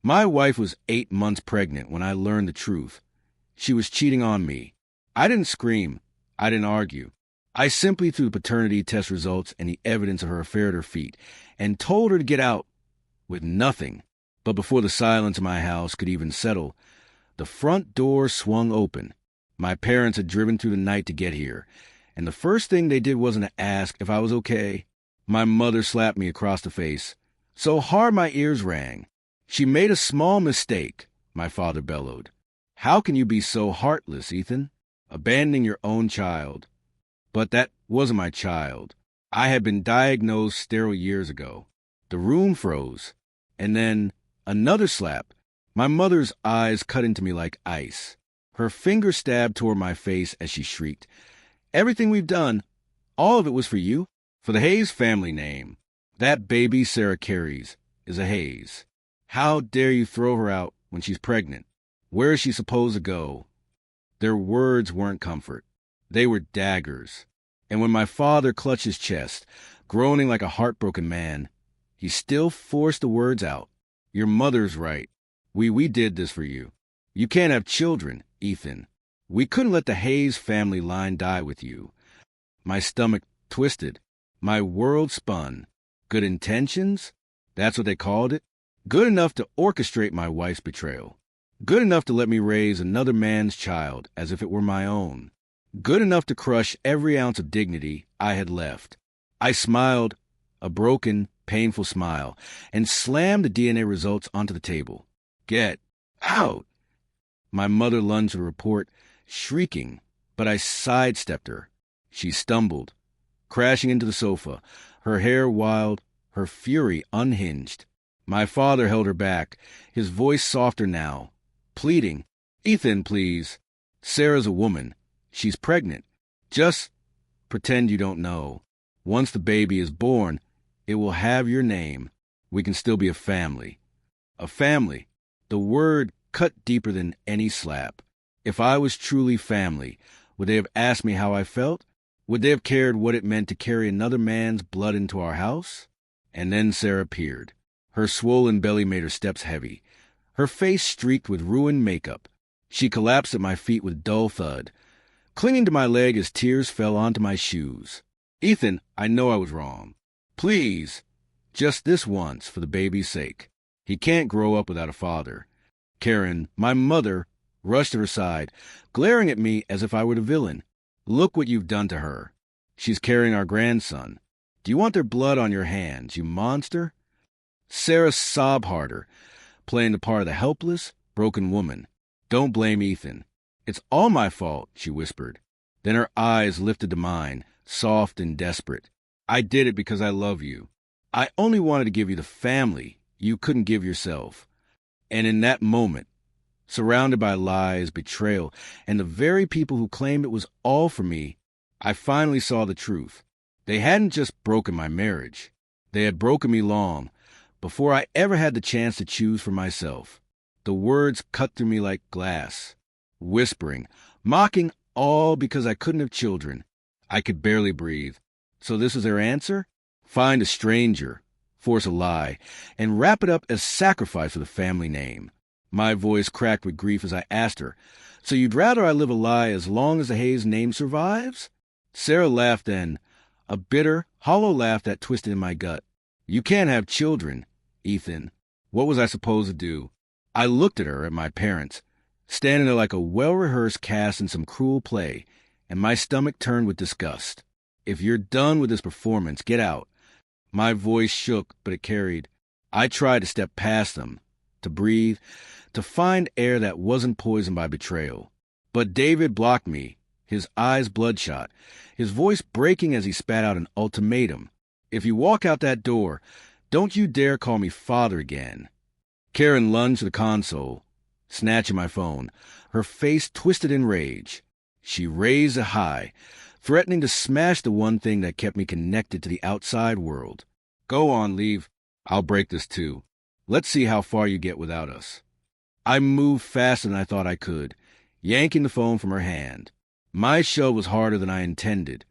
My wife was 8 months pregnant when I learned the truth. She was cheating on me. I didn't scream. I didn't argue. I simply threw the paternity test results and the evidence of her affair at her feet and told her to get out with nothing. But before the silence in my house could even settle, the front door swung open. My parents had driven through the night to get here, and the first thing they did wasn't to ask if I was okay. My mother slapped me across the face, so hard my ears rang. "She made a small mistake," my father bellowed. "How can you be so heartless, Ethan? Abandoning your own child." But that wasn't my child. I had been diagnosed sterile years ago. The room froze. And then another slap. My mother's eyes cut into me like ice. Her finger stabbed toward my face as she shrieked. "Everything we've done, all of it was for you, for the Hayes family name. That baby Sarah carries is a Hayes. How dare you throw her out when she's pregnant? Where is she supposed to go?" Their words weren't comfort. They were daggers. And when my father clutched his chest, groaning like a heartbroken man, he still forced the words out. "Your mother's right. We did this for you. You can't have children, Ethan. We couldn't let the Hayes family line die with you." My stomach twisted. My world spun. Good intentions? That's what they called it? Good enough to orchestrate my wife's betrayal. Good enough to let me raise another man's child as if it were my own. Good enough to crush every ounce of dignity I had left. I smiled, a broken, painful smile, and slammed the DNA results onto the table. "Get out!" My mother lunged to the report, shrieking, but I sidestepped her. She stumbled, crashing into the sofa, her hair wild, her fury unhinged. My father held her back, his voice softer now, pleading, "Ethan, please. Sarah's a woman. She's pregnant. Just pretend you don't know. Once the baby is born, it will have your name. We can still be a family." A family. The word cut deeper than any slap. If I was truly family, would they have asked me how I felt? Would they have cared what it meant to carry another man's blood into our house? And then Sarah appeared. Her swollen belly made her steps heavy. Her face streaked with ruined makeup. She collapsed at my feet with dull thud, clinging to my leg as tears fell onto my shoes. "Ethan, I know I was wrong. Please, just this once for the baby's sake. He can't grow up without a father." Karen, my mother, rushed to her side, glaring at me as if I were the villain. "Look what you've done to her. She's carrying our grandson. Do you want their blood on your hands, you monster?" Sarah sobbed harder, playing the part of the helpless, broken woman. "Don't blame Ethan. It's all my fault," she whispered. Then her eyes lifted to mine, soft and desperate. "I did it because I love you. I only wanted to give you the family you couldn't give yourself." And in that moment, surrounded by lies, betrayal, and the very people who claimed it was all for me, I finally saw the truth. They hadn't just broken my marriage. They had broken me long, before I ever had the chance to choose for myself. The words cut through me like glass, whispering, mocking, all because I couldn't have children. I could barely breathe. So this was their answer? Find a stranger, force a lie, and wrap it up as sacrifice for the family name. My voice cracked with grief as I asked her, "So you'd rather I live a lie as long as the Hayes name survives?" Sarah laughed then, a bitter, hollow laugh that twisted in my gut. "You can't have children, Ethan. What was I supposed to do?" I looked at her, at my parents, standing there like a well-rehearsed cast in some cruel play, and my stomach turned with disgust. "If you're done with this performance, get out." My voice shook, but it carried. I tried to step past them, to breathe, to find air that wasn't poisoned by betrayal. But David blocked me, his eyes bloodshot, his voice breaking as he spat out an ultimatum. "If you walk out that door, don't you dare call me father again." Karen lunged to the console, snatching my phone, her face twisted in rage. She raised it high, threatening to smash the one thing that kept me connected to the outside world. "Go on, leave. I'll break this too. Let's see how far you get without us." I moved faster than I thought I could, yanking the phone from her hand. My shove was harder than I intended.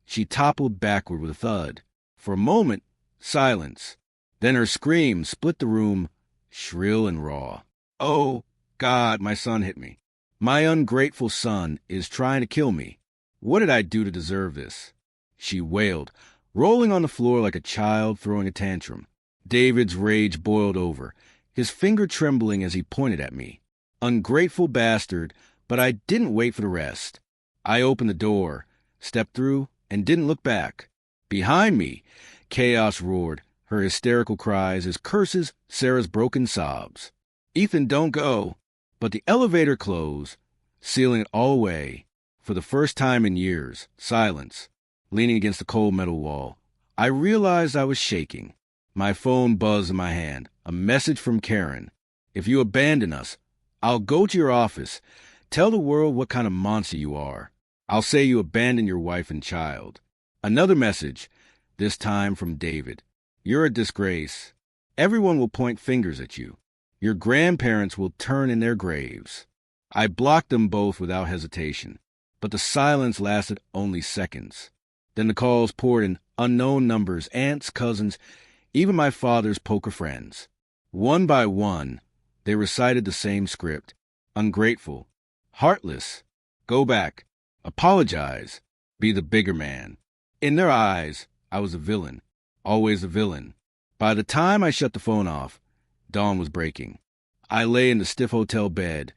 She toppled backward with a thud. For a moment, silence. Then her scream split the room, shrill and raw. "Oh, God, my son hit me. My ungrateful son is trying to kill me. What did I do to deserve this?" She wailed, rolling on the floor like a child throwing a tantrum. David's rage boiled over, his finger trembling as he pointed at me. Ungrateful bastard, but I didn't wait for the rest. I opened the door, stepped through, and didn't look back. Behind me, chaos roared, her hysterical cries, his curses, Sarah's broken sobs. "Ethan, don't go." But the elevator closed, sealing it all away. For the first time in years, silence. Leaning against the cold metal wall, I realized I was shaking. My phone buzzed in my hand, a message from Karen. "If you abandon us, I'll go to your office. Tell the world what kind of monster you are. I'll say you abandoned your wife and child." Another message, this time from David. "You're a disgrace. Everyone will point fingers at you. Your grandparents will turn in their graves." I blocked them both without hesitation, but the silence lasted only seconds. Then the calls poured in unknown numbers, aunts, cousins, even my father's poker friends. One by one, they recited the same script. Ungrateful. Heartless. Go back. Apologize. Be the bigger man. In their eyes, I was a villain. Always a villain. By the time I shut the phone off, dawn was breaking. I lay in the stiff hotel bed,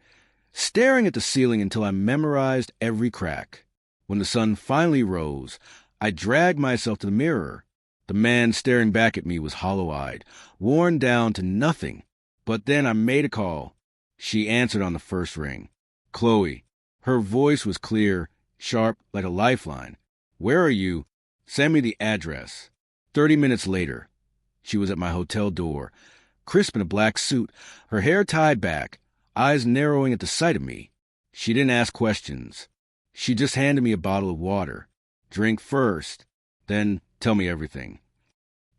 staring at the ceiling until I memorized every crack. When the sun finally rose, I dragged myself to the mirror. The man staring back at me was hollow-eyed, worn down to nothing. But then I made a call. She answered on the first ring. "Chloe." Her voice was clear, sharp, like a lifeline. "Where are you? Send me the address." 30 minutes later, she was at my hotel door, crisp in a black suit, her hair tied back, eyes narrowing at the sight of me. She didn't ask questions. She just handed me a bottle of water. "Drink first, then tell me everything."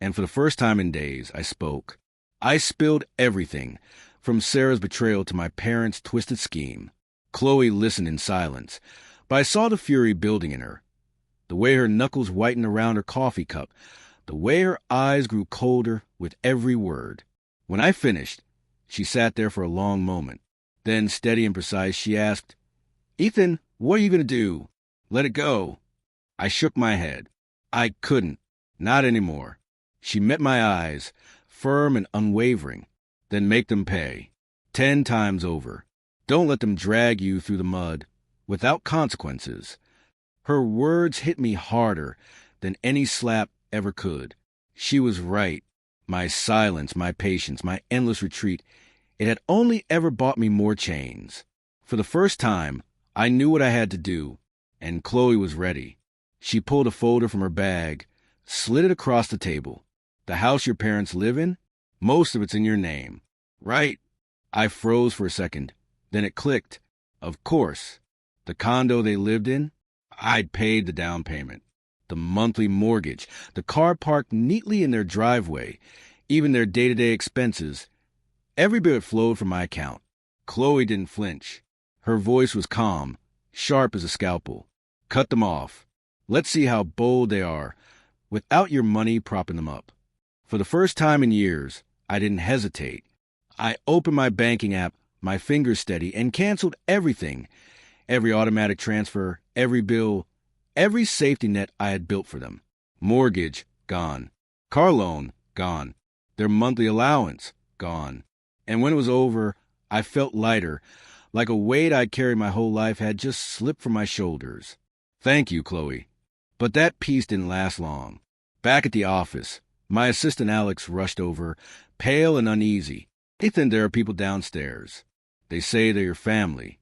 And for the first time in days, I spoke. I spilled everything, from Sarah's betrayal to my parents' twisted scheme. Chloe listened in silence, but I saw the fury building in her. The way her knuckles whitened around her coffee cup, the way her eyes grew colder with every word. When I finished, she sat there for a long moment. Then, steady and precise, she asked, "Ethan, what are you going to do? Let it go?" I shook my head. I couldn't. Not anymore. She met my eyes, firm and unwavering. "Then make them pay. 10 times over. Don't let them drag you through the mud, without consequences." Her words hit me harder than any slap ever could. She was right. My silence, my patience, my endless retreat, it had only ever bought me more chains. For the first time, I knew what I had to do, and Chloe was ready. She pulled a folder from her bag, slid it across the table. "The house your parents live in? Most of it's in your name." "Right." I froze for a second. Then it clicked. Of course. The condo they lived in? I'd paid the down payment. The monthly mortgage, the car parked neatly in their driveway, even their day-to-day expenses. Every bit flowed from my account. Chloe didn't flinch. Her voice was calm, sharp as a scalpel. "Cut them off. Let's see how bold they are, without your money propping them up." For the first time in years, I didn't hesitate. I opened my banking app, my fingers steady, and canceled everything. Every automatic transfer, every bill, every safety net I had built for them. Mortgage, gone. Car loan, gone. Their monthly allowance, gone. And when it was over, I felt lighter, like a weight I'd carried my whole life had just slipped from my shoulders. "Thank you, Chloe." But that peace didn't last long. Back at the office, my assistant Alex rushed over, pale and uneasy. "Ethan, there are people downstairs. They say they're your family."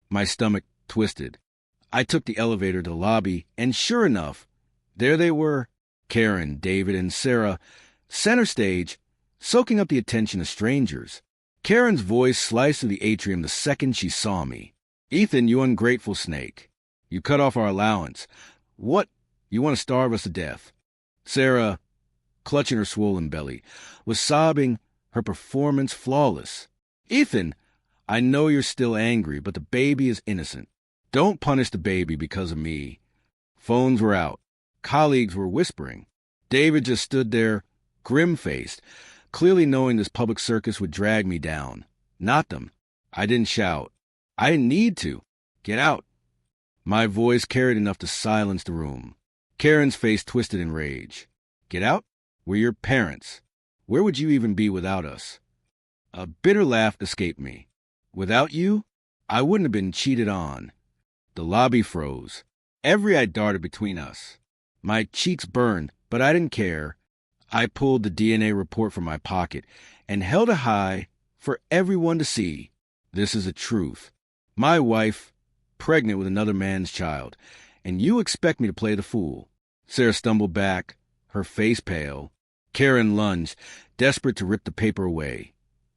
My stomach twisted. I took the elevator to the lobby, and sure enough, there they were, Karen, David, and Sarah, center stage, soaking up the attention of strangers. Karen's voice sliced through the atrium the second she saw me. "Ethan, you ungrateful snake. You cut off our allowance. What? You want to starve us to death." Sarah, clutching her swollen belly, was sobbing, her performance flawless. "Ethan, I know you're still angry, but the baby is innocent. Don't punish the baby because of me." Phones were out. Colleagues were whispering. David just stood there, grim-faced, clearly knowing this public circus would drag me down. Not them. I didn't shout. I didn't need to. Get out. My voice carried enough to silence the room. Karen's face twisted in rage. Get out? We're your parents. Where would you even be without us? A bitter laugh escaped me. Without you, I wouldn't have been cheated on. The lobby froze. Every eye darted between us. My cheeks burned, but I didn't care. I pulled the DNA report from my pocket and held it high for everyone to see. This is the truth. My wife, pregnant with another man's child, and you expect me to play the fool. Sarah stumbled back, her face pale. Karen lunged, desperate to rip the paper away,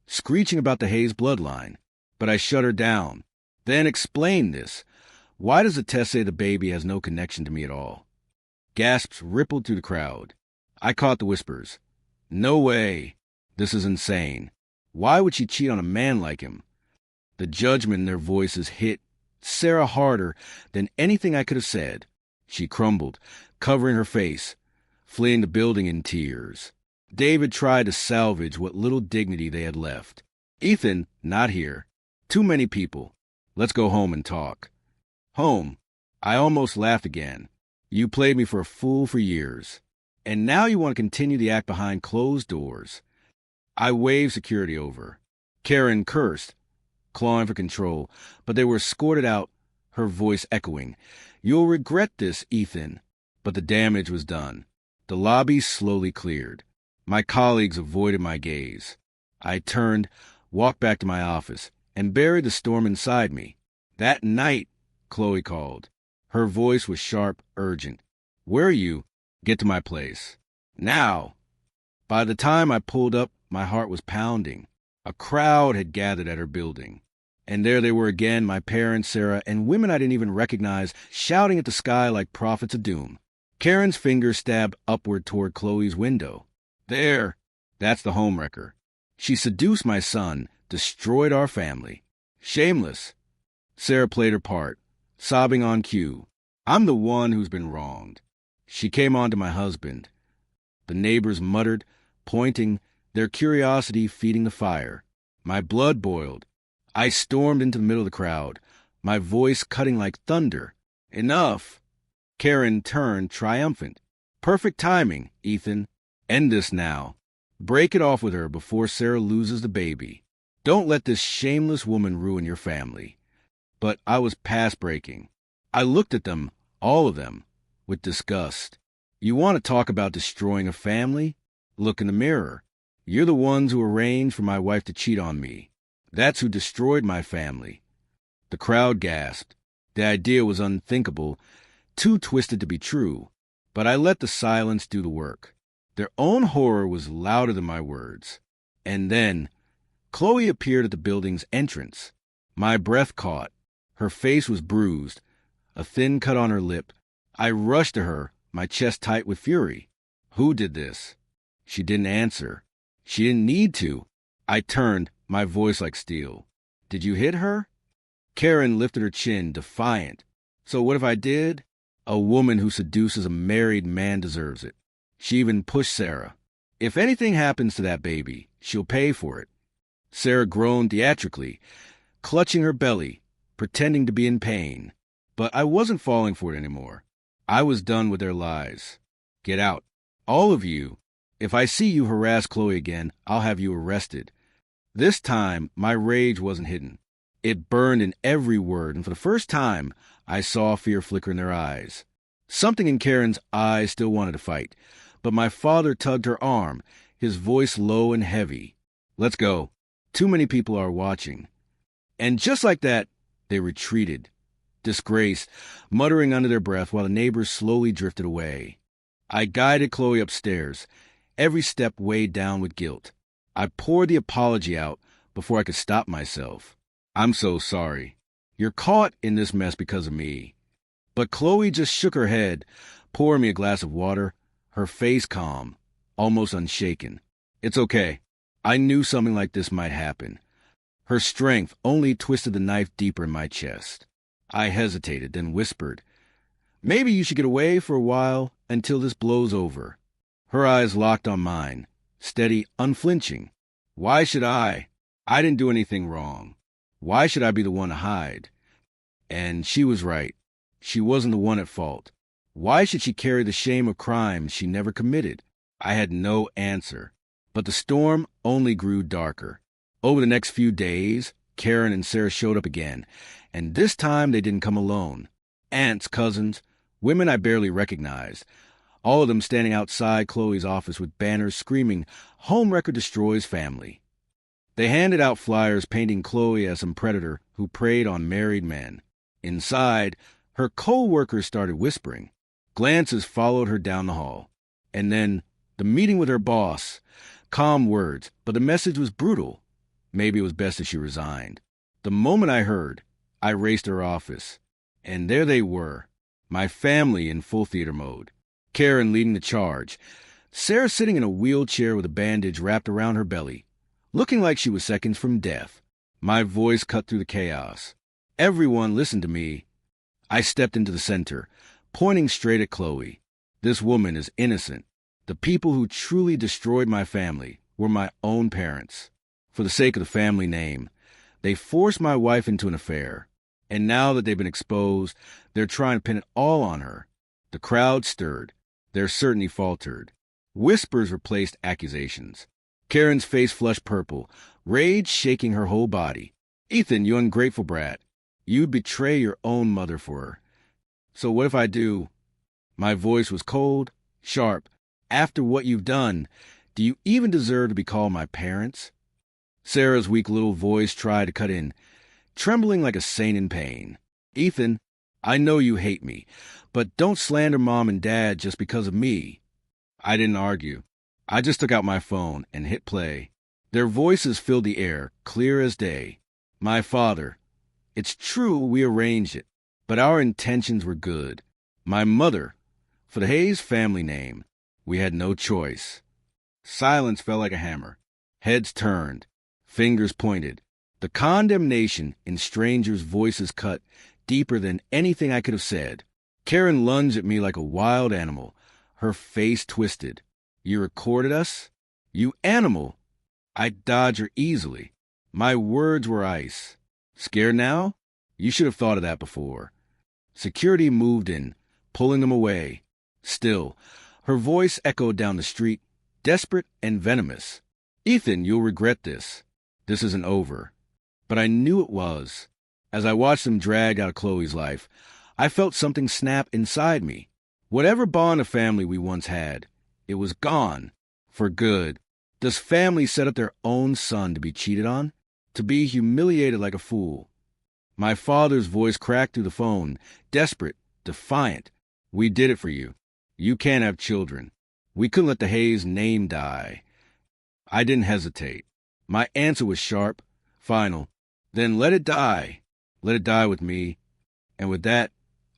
screeching about the Hayes bloodline. But I shut her down. Then explain this. Why does the test say the baby has no connection to me at all? Gasps rippled through the crowd. I caught the whispers. No way. This is insane. Why would she cheat on a man like him? The judgment in their voices hit Sarah harder than anything I could have said. She crumbled, covering her face, fleeing the building in tears. David tried to salvage what little dignity they had left. Ethan, not here. Too many people. Let's go home and talk. Home. I almost laughed again. You played me for a fool for years. And now you want to continue the act behind closed doors. I waved security over. Karen cursed, clawing for control, but they were escorted out, her voice echoing. You'll regret this, Ethan. But the damage was done. The lobby slowly cleared. My colleagues avoided my gaze. I turned, walked back to my office, and buried the storm inside me. That night, Chloe called. Her voice was sharp, urgent. Where are you? Get to my place. Now. By the time I pulled up, my heart was pounding. A crowd had gathered at her building. And there they were again, my parents, Sarah, and women I didn't even recognize, shouting at the sky like prophets of doom. Karen's finger stabbed upward toward Chloe's window. There. That's the homewrecker. She seduced my son, destroyed our family. Shameless. Sarah played her part, sobbing on cue. I'm the one who's been wronged. She came on to my husband. The neighbors muttered, pointing, their curiosity feeding the fire. My blood boiled. I stormed into the middle of the crowd, my voice cutting like thunder. Enough! Karen turned triumphant. Perfect timing, Ethan. End this now. Break it off with her before Sarah loses the baby. Don't let this shameless woman ruin your family. But I was past breaking. I looked at them, all of them, with disgust. You want to talk about destroying a family? Look in the mirror. You're the ones who arranged for my wife to cheat on me. That's who destroyed my family. The crowd gasped. The idea was unthinkable, too twisted to be true. But I let the silence do the work. Their own horror was louder than my words. And then, Chloe appeared at the building's entrance. My breath caught. Her face was bruised, a thin cut on her lip. I rushed to her, my chest tight with fury. Who did this? She didn't answer. She didn't need to. I turned, my voice like steel. Did you hit her? Karen lifted her chin, defiant. So what if I did? A woman who seduces a married man deserves it. She even pushed Sarah. If anything happens to that baby, she'll pay for it. Sarah groaned theatrically, clutching her belly, pretending to be in pain. But I wasn't falling for it anymore. I was done with their lies. Get out. All of you. If I see you harass Chloe again, I'll have you arrested. This time, my rage wasn't hidden. It burned in every word, and for the first time, I saw fear flicker in their eyes. Something in Karen's eyes still wanted to fight, but my father tugged her arm, his voice low and heavy. Let's go. Too many people are watching. And just like that, they retreated, disgraced, muttering under their breath while the neighbors slowly drifted away. I guided Chloe upstairs, every step weighed down with guilt. I poured the apology out before I could stop myself. I'm so sorry. You're caught in this mess because of me. But Chloe just shook her head, pouring me a glass of water, her face calm, almost unshaken. It's okay. I knew something like this might happen. Her strength only twisted the knife deeper in my chest. I hesitated, then whispered, Maybe you should get away for a while until this blows over. Her eyes locked on mine, steady, unflinching. Why should I? I didn't do anything wrong. Why should I be the one to hide? And she was right. She wasn't the one at fault. Why should she carry the shame of crimes she never committed? I had no answer. But the storm only grew darker. Over the next few days, Karen and Sarah showed up again, and this time they didn't come alone. Aunts, cousins, women I barely recognized, all of them standing outside Chloe's office with banners screaming, "Homewrecker destroys family." They handed out flyers painting Chloe as some predator who preyed on married men. Inside, her co-workers started whispering. Glances followed her down the hall. And then, the meeting with her boss. Calm words, but the message was brutal. Maybe it was best if she resigned. The moment I heard, I raced to her office. And there they were, my family in full theater mode. Karen leading the charge. Sarah sitting in a wheelchair with a bandage wrapped around her belly, looking like she was seconds from death. My voice cut through the chaos. Everyone listened to me. I stepped into the center, pointing straight at Chloe. This woman is innocent. The people who truly destroyed my family were my own parents. For the sake of the family name, they forced my wife into an affair. And now that they've been exposed, they're trying to pin it all on her. The crowd stirred. Their certainty faltered. Whispers replaced accusations. Karen's face flushed purple, rage shaking her whole body. "Ethan, you ungrateful brat. You'd betray your own mother for her." "So what if I do?" My voice was cold, sharp. "After what you've done, do you even deserve to be called my parents?" Sarah's weak little voice tried to cut in, trembling like a saint in pain. "Ethan, I know you hate me, but don't slander Mom and Dad just because of me." I didn't argue. I just took out my phone and hit play. Their voices filled the air, clear as day. "My father. It's true we arranged it, but our intentions were good. My mother. For the Hayes family name, we had no choice." Silence fell like a hammer. Heads turned. Fingers pointed. The condemnation in strangers' voices cut deeper than anything I could have said. Karen lunged at me like a wild animal, her face twisted. "You recorded us? You animal!" I dodged her easily. My words were ice. "Scared now? You should have thought of that before." Security moved in, pulling them away. Still, her voice echoed down the street, desperate and venomous. "Ethan, you'll regret this. This isn't over." But I knew it was. As I watched them dragged out of Chloe's life, I felt something snap inside me. Whatever bond of family we once had, it was gone. For good. Does family set up their own son to be cheated on? To be humiliated like a fool? My father's voice cracked through the phone, desperate, defiant. "We did it for you. You can't have children. We couldn't let the Hayes name die." I didn't hesitate. My answer was sharp, final. "Then let it die. Let it die with me." And with that,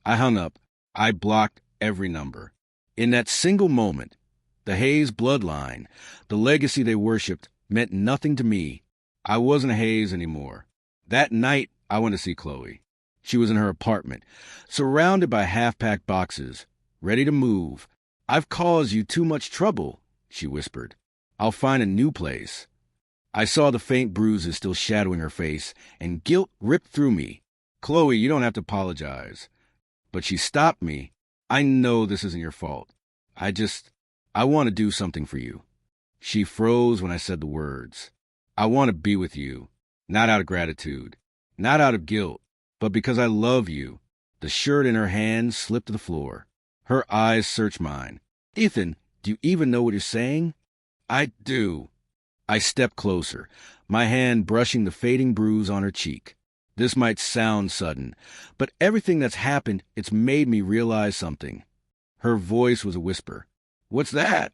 I hung up. I blocked every number. In that single moment, the Hayes bloodline, the legacy they worshipped, meant nothing to me. I wasn't a Hayes anymore. That night, I went to see Chloe. She was in her apartment, surrounded by half-packed boxes, ready to move. "I've caused you too much trouble," she whispered. "I'll find a new place." I saw the faint bruises still shadowing her face, and guilt ripped through me. "Chloe, you don't have to apologize." But she stopped me. "I know this isn't your fault. I want to do something for you." She froze when I said the words. "I want to be with you, not out of gratitude, not out of guilt, but because I love you." The shirt in her hand slipped to the floor. Her eyes searched mine. "Ethan, do you even know what you're saying?" "I do." I stepped closer, my hand brushing the fading bruise on her cheek. This might sound sudden, but everything that's happened, it's made me realize something. Her voice was a whisper. "What's that?"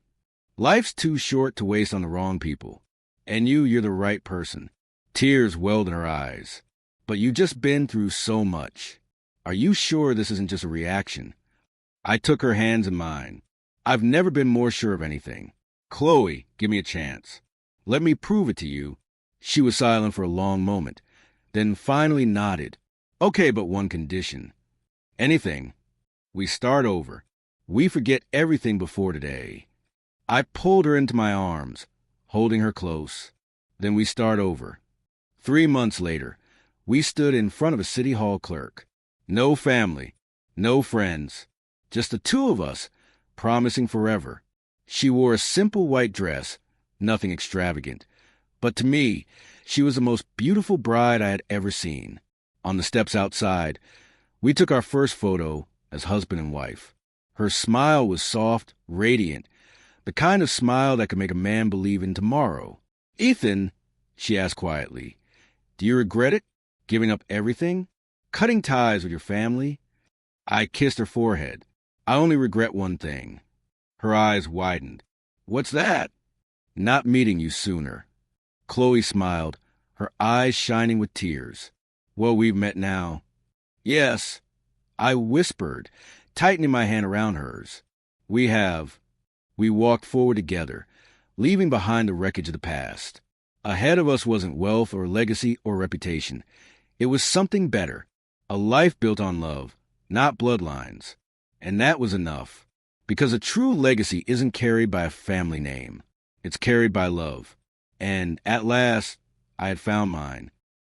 "Life's too short to waste on the wrong people. And you're the right person." Tears welled in her eyes. "But you've just been through so much. Are you sure this isn't just a reaction?" I took her hands in mine. "I've never been more sure of anything. Chloe, give me a chance. Let me prove it to you." She was silent for a long moment, then finally nodded. "Okay, but one condition." "Anything." "We start over. We forget everything before today." I pulled her into my arms, holding her close. Then we start over. 3 months later, we stood in front of a city hall clerk. No family, no friends, just the two of us, promising forever. She wore a simple white dress, nothing extravagant. But to me, she was the most beautiful bride I had ever seen. On the steps outside, we took our first photo as husband and wife. Her smile was soft, radiant, the kind of smile that could make a man believe in tomorrow. "Ethan," she asked quietly, "do you regret it? Giving up everything? Cutting ties with your family?" I kissed her forehead. "I only regret one thing." Her eyes widened. "What's that?" "Not meeting you sooner." Chloe smiled, her eyes shining with tears. "Well, we've met now." "Yes," I whispered, tightening my hand around hers. "We have." We walked forward together, leaving behind the wreckage of the past. Ahead of us wasn't wealth or legacy or reputation. It was something better, a life built on love, not bloodlines. And that was enough, because a true legacy isn't carried by a family name. It's carried by love. And at last, I had found mine.